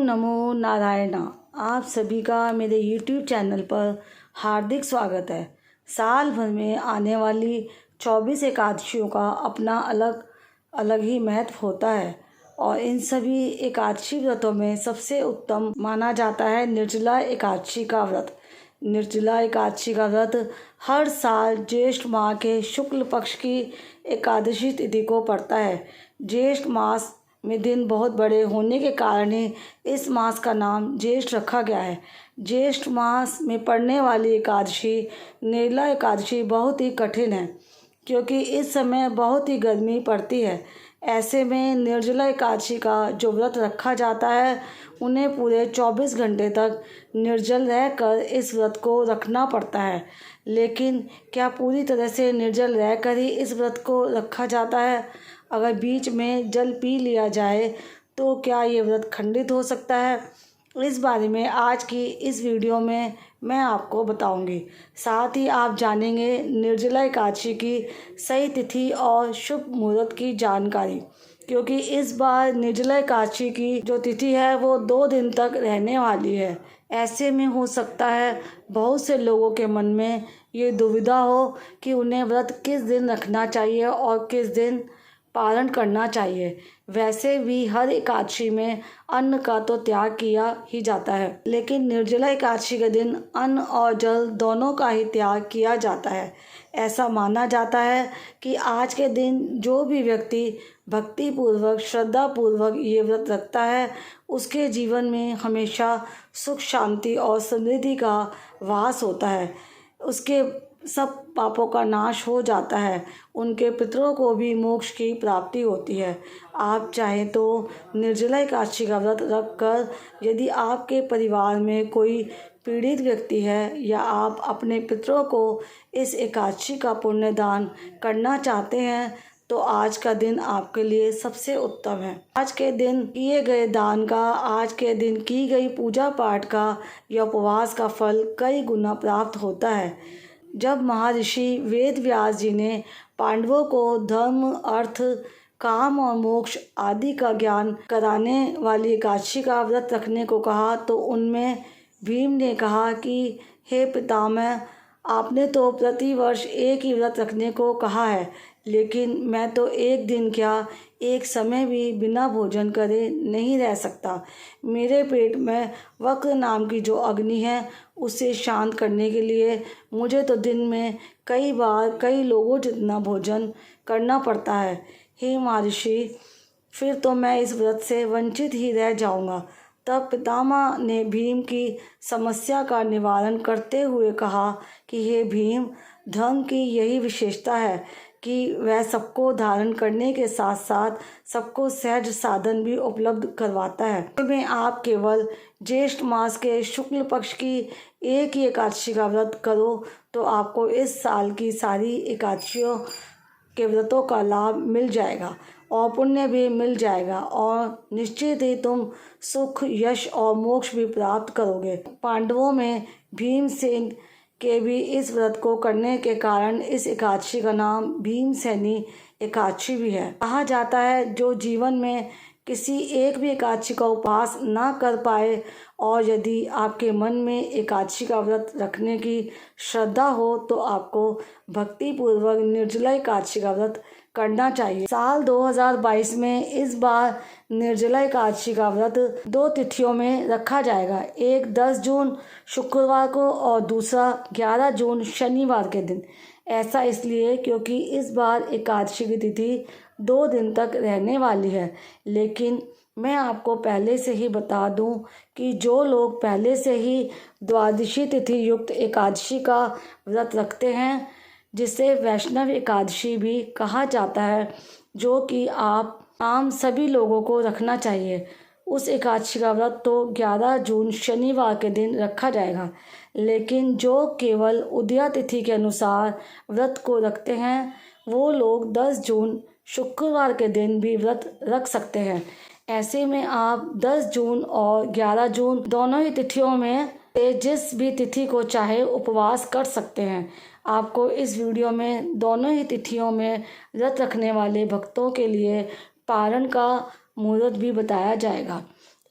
नमो नारायण। आप सभी का मेरे YouTube चैनल पर हार्दिक स्वागत है। साल भर में आने वाली 24 एकादशियों का अपना अलग अलग ही महत्व होता है और इन सभी एकादशी व्रतों में सबसे उत्तम माना जाता है निर्जला एकादशी का व्रत। निर्जला एकादशी का व्रत हर साल ज्येष्ठ माह के शुक्ल पक्ष की एकादशी तिथि को पड़ता है। ज्येष्ठ मास में दिन बहुत बड़े होने के कारण ही इस मास का नाम ज्येष्ठ रखा गया है। ज्येष्ठ मास में पड़ने वाली एकादशी निर्जला एकादशी बहुत ही कठिन है क्योंकि इस समय बहुत ही गर्मी पड़ती है। ऐसे में निर्जला एकादशी का जो व्रत रखा जाता है उन्हें पूरे 24 घंटे तक निर्जल रहकर इस व्रत को रखना पड़ता है। लेकिन क्या पूरी तरह से निर्जल रहकर ही इस व्रत को रखा जाता है? अगर बीच में जल पी लिया जाए तो क्या ये व्रत खंडित हो सकता है? इस बारे में आज की इस वीडियो में मैं आपको बताऊंगी। साथ ही आप जानेंगे निर्जला एकादशी की सही तिथि और शुभ मुहूर्त की जानकारी, क्योंकि इस बार निर्जला एकादशी की जो तिथि है वो 2 दिन तक रहने वाली है। ऐसे में हो सकता है बहुत से लोगों के मन में ये दुविधा हो कि उन्हें व्रत किस दिन रखना चाहिए और किस दिन पालन करना चाहिए। वैसे भी हर एकादशी में अन्न का तो त्याग किया ही जाता है, लेकिन निर्जला एकादशी के दिन अन्न और जल दोनों का ही त्याग किया जाता है। ऐसा माना जाता है कि आज के दिन जो भी व्यक्ति भक्तिपूर्वक श्रद्धापूर्वक ये व्रत रखता है उसके जीवन में हमेशा सुख शांति और समृद्धि का वास होता है। उसके सब पापों का नाश हो जाता है, उनके पितरों को भी मोक्ष की प्राप्ति होती है। आप चाहें तो निर्जला एकादशी का व्रत रखकर यदि आपके परिवार में कोई पीड़ित व्यक्ति है या आप अपने पितरों को इस एकादशी का पुण्य दान करना चाहते हैं तो आज का दिन आपके लिए सबसे उत्तम है। आज के दिन किए गए दान का, आज के दिन की गई पूजा पाठ का या उपवास का फल कई गुना प्राप्त होता है। जब महर्षि वेद व्यास जी ने पांडवों को धर्म अर्थ काम और मोक्ष आदि का ज्ञान कराने वाली एकादशी का व्रत रखने को कहा तो उनमें भीम ने कहा कि हे पितामह, आपने तो प्रतिवर्ष एक ही व्रत रखने को कहा है, लेकिन मैं तो एक दिन क्या एक समय भी बिना भोजन करे नहीं रह सकता। मेरे पेट में वक्र नाम की जो अग्नि है उसे शांत करने के लिए मुझे तो दिन में कई बार कई लोगों जितना भोजन करना पड़ता है। हे महर्षि, फिर तो मैं इस व्रत से वंचित ही रह जाऊंगा। तब पितामह ने भीम की समस्या का निवारण करते हुए कहा कि हे भीम, धर्म की यही विशेषता है कि वह सबको धारण करने के साथ साथ सबको सहज साधन भी उपलब्ध करवाता है। में आप केवल ज्येष्ठ मास के शुक्ल पक्ष की एक ही एकादशी का व्रत करो तो आपको इस साल की सारी एकादशियों के व्रतों का लाभ मिल जाएगा और पुण्य भी मिल जाएगा और निश्चित ही तुम सुख यश और मोक्ष भी प्राप्त करोगे। पांडवों में भीमसेन के भी इस व्रत को करने के कारण इस एकादशी का नाम भीमसेनी एकादशी भी है। कहा जाता है जो जीवन में किसी एक भी एकादशी का उपवास ना कर पाए और यदि आपके मन में एकादशी का व्रत रखने की श्रद्धा हो तो आपको भक्तिपूर्वक निर्जला एकादशी का व्रत करना चाहिए। साल 2022 में इस बार निर्जला एकादशी का व्रत 2 तिथियों में रखा जाएगा, एक 10 जून शुक्रवार को और दूसरा 11 जून शनिवार के दिन। ऐसा इसलिए क्योंकि इस बार एकादशी की तिथि 2 दिन तक रहने वाली है। लेकिन मैं आपको पहले से ही बता दूं कि जो लोग पहले से ही द्वादशी तिथि युक्त एकादशी का व्रत रखते हैं, जिसे वैष्णव एकादशी भी कहा जाता है, जो कि आप आम सभी लोगों को रखना चाहिए, उस एकादशी का व्रत तो 11 जून शनिवार के दिन रखा जाएगा। लेकिन जो केवल उदया तिथि के अनुसार व्रत को रखते हैं वो लोग 10 जून शुक्रवार के दिन भी व्रत रख सकते हैं। ऐसे में आप 10 जून और 11 जून दोनों ही तिथियों में से जिस भी तिथि को चाहे उपवास कर सकते हैं। आपको इस वीडियो में दोनों ही तिथियों में व्रत रखने वाले भक्तों के लिए पारण का मुहूर्त भी बताया जाएगा।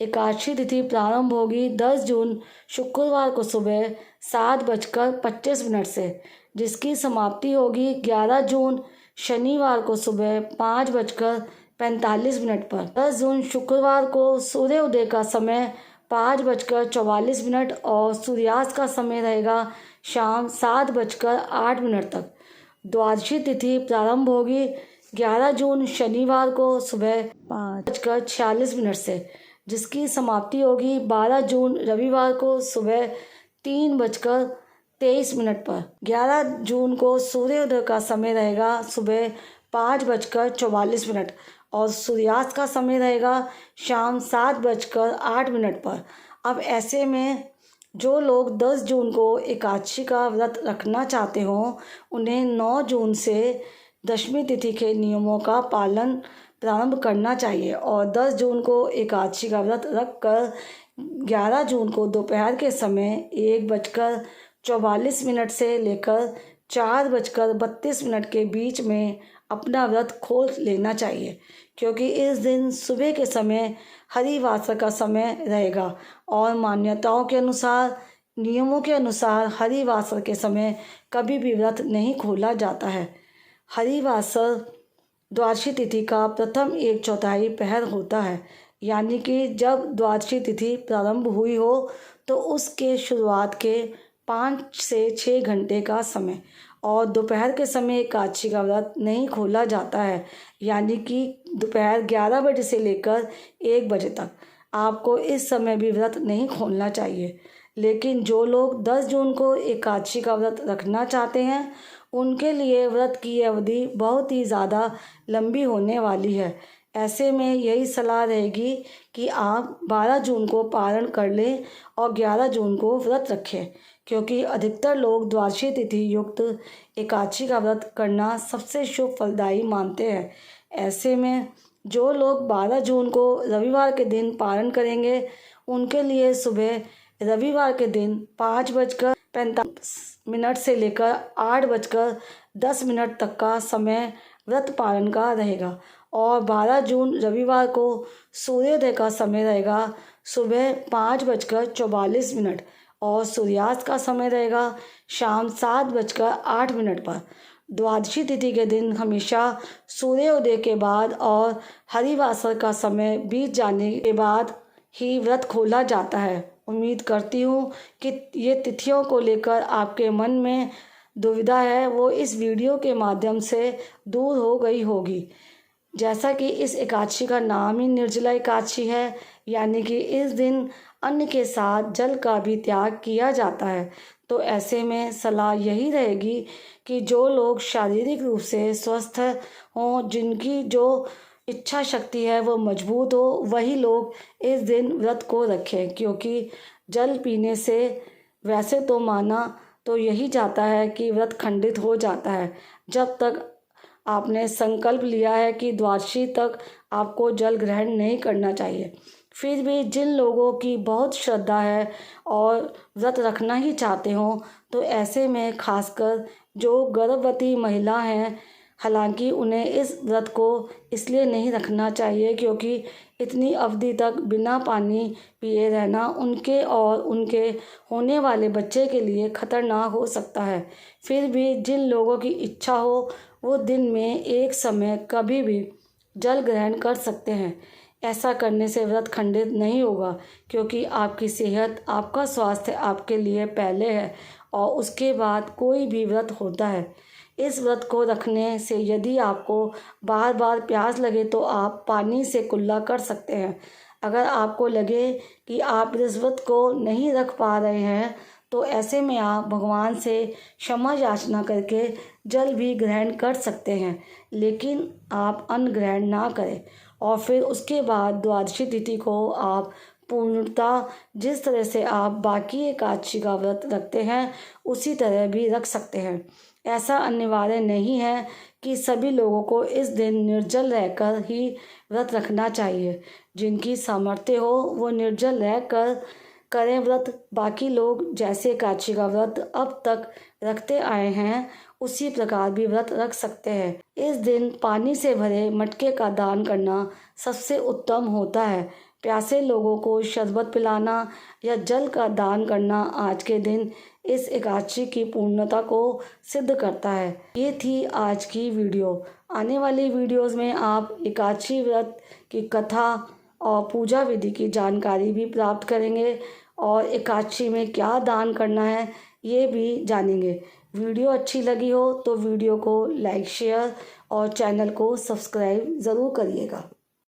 एकादशी तिथि प्रारंभ होगी 10 जून शुक्रवार को सुबह 7:25 से, जिसकी समाप्ति होगी 11 जून शनिवार को सुबह 5:45 पर। 10 जून शुक्रवार को सूर्योदय का समय 5:44 और सूर्यास्त का समय रहेगा शाम 7:08 तक। द्वादशी तिथि प्रारंभ होगी 11 जून शनिवार को सुबह 5:46 से, जिसकी समाप्ति होगी 12 जून रविवार को सुबह 3:23 पर। 11 जून को सूर्योदय का समय रहेगा सुबह 5:44 और सूर्यास्त का समय रहेगा शाम 7:08 पर। अब ऐसे में जो लोग 10 जून को एकादशी का व्रत रखना चाहते हों, उन्हें 9 जून से दशमी तिथि के नियमों का पालन प्रारंभ करना चाहिए और 10 जून को एकादशी का व्रत रखकर 11 जून को दोपहर के समय 1:44 से लेकर 4:32 के बीच में अपना व्रत खोल लेना चाहिए, क्योंकि इस दिन सुबह के समय हरिवासर का समय रहेगा और मान्यताओं के अनुसार, नियमों के अनुसार हरिवासर के समय कभी भी व्रत नहीं खोला जाता है। हरिवासर द्वादशी तिथि का प्रथम 1/4 पहर होता है, यानी कि जब द्वादशी तिथि प्रारंभ हुई हो तो उसके शुरुआत के 5 से 6 घंटे का समय, और दोपहर के समय एकादशी का व्रत नहीं खोला जाता है, यानी कि दोपहर 11 बजे से लेकर 1 बजे तक। आपको इस समय भी व्रत नहीं खोलना चाहिए। लेकिन जो लोग 10 जून को एकादशी का व्रत रखना चाहते हैं, उनके लिए व्रत की अवधि बहुत ही ज़्यादा लंबी होने वाली है। ऐसे में यही सलाह रहेगी कि आप 12 जून को पारण कर लें और 11 जून को व्रत रखें, क्योंकि अधिकतर लोग द्वादशी तिथि युक्त एकादशी का व्रत करना सबसे शुभ फलदायी मानते हैं। ऐसे में जो लोग 12 जून को रविवार के दिन पारण करेंगे, उनके लिए सुबह रविवार के दिन 5:45 से लेकर 8:10 तक का समय व्रत पालन का रहेगा और 12 जून रविवार को सूर्योदय का समय रहेगा सुबह 5:44 और सूर्यास्त का समय रहेगा शाम 7:08 पर। द्वादशी तिथि के दिन हमेशा सूर्योदय के बाद और हरिवासर का समय बीत जाने के बाद ही व्रत खोला जाता है। उम्मीद करती हूँ कि ये तिथियों को लेकर आपके मन में दुविधा है वो इस वीडियो के माध्यम से दूर हो गई होगी। जैसा कि इस एकादशी का नाम ही निर्जला एकादशी है, यानी कि इस दिन अन्न के साथ जल का भी त्याग किया जाता है। तो ऐसे में सलाह यही रहेगी कि जो लोग शारीरिक रूप से स्वस्थ हों, जिनकी जो इच्छा शक्ति है वो मजबूत हो, वही लोग इस दिन व्रत को रखें, क्योंकि जल पीने से वैसे तो माना तो यही जाता है कि व्रत खंडित हो जाता है। जब तक आपने संकल्प लिया है कि द्वादशी तक आपको जल ग्रहण नहीं करना चाहिए। फिर भी जिन लोगों की बहुत श्रद्धा है और व्रत रखना ही चाहते हों, तो ऐसे में खासकर जो गर्भवती महिला हैं, हालांकि उन्हें इस व्रत को इसलिए नहीं रखना चाहिए क्योंकि इतनी अवधि तक बिना पानी पिए रहना उनके और उनके होने वाले बच्चे के लिए खतरनाक हो सकता है। फिर भी जिन लोगों की इच्छा हो, वो दिन में एक समय कभी भी जल ग्रहण कर सकते हैं। ऐसा करने से व्रत खंडित नहीं होगा, क्योंकि आपकी सेहत, आपका स्वास्थ्य आपके लिए पहले है और उसके बाद कोई भी व्रत होता है। इस व्रत को रखने से यदि आपको बार बार प्यास लगे तो आप पानी से कुल्ला कर सकते हैं। अगर आपको लगे कि आप इस व्रत को नहीं रख पा रहे हैं, तो ऐसे में आप भगवान से क्षमा याचना करके जल भी ग्रहण कर सकते हैं, लेकिन आप अन्न ग्रहण ना करें। और फिर उसके बाद द्वादशी तिथि को आप पूर्णतः जिस तरह से आप बाकी एकादशी का व्रत रखते हैं, उसी तरह भी रख सकते हैं। ऐसा अनिवार्य नहीं है कि सभी लोगों को इस दिन निर्जल रहकर ही व्रत रखना चाहिए। जिनकी सामर्थ्य हो वो निर्जल रहकर करें व्रत। बाकी लोग जैसे एकादशी का व्रत अब तक रखते आए हैं, उसी प्रकार भी व्रत रख सकते हैं। इस दिन पानी से भरे मटके का दान करना सबसे उत्तम होता है, प्यासे लोगों को शरबत पिलाना या जल का दान करना आज के दिन इस एकादशी की पूर्णता को सिद्ध करता है। ये थी आज की वीडियो। आने वाली वीडियोस में आप एकादशी व्रत की कथा और पूजा विधि की जानकारी भी प्राप्त करेंगे और एकादशी में क्या दान करना है ये भी जानेंगे। वीडियो अच्छी लगी हो तो वीडियो को लाइक शेयर और चैनल को सब्सक्राइब ज़रूर करिएगा।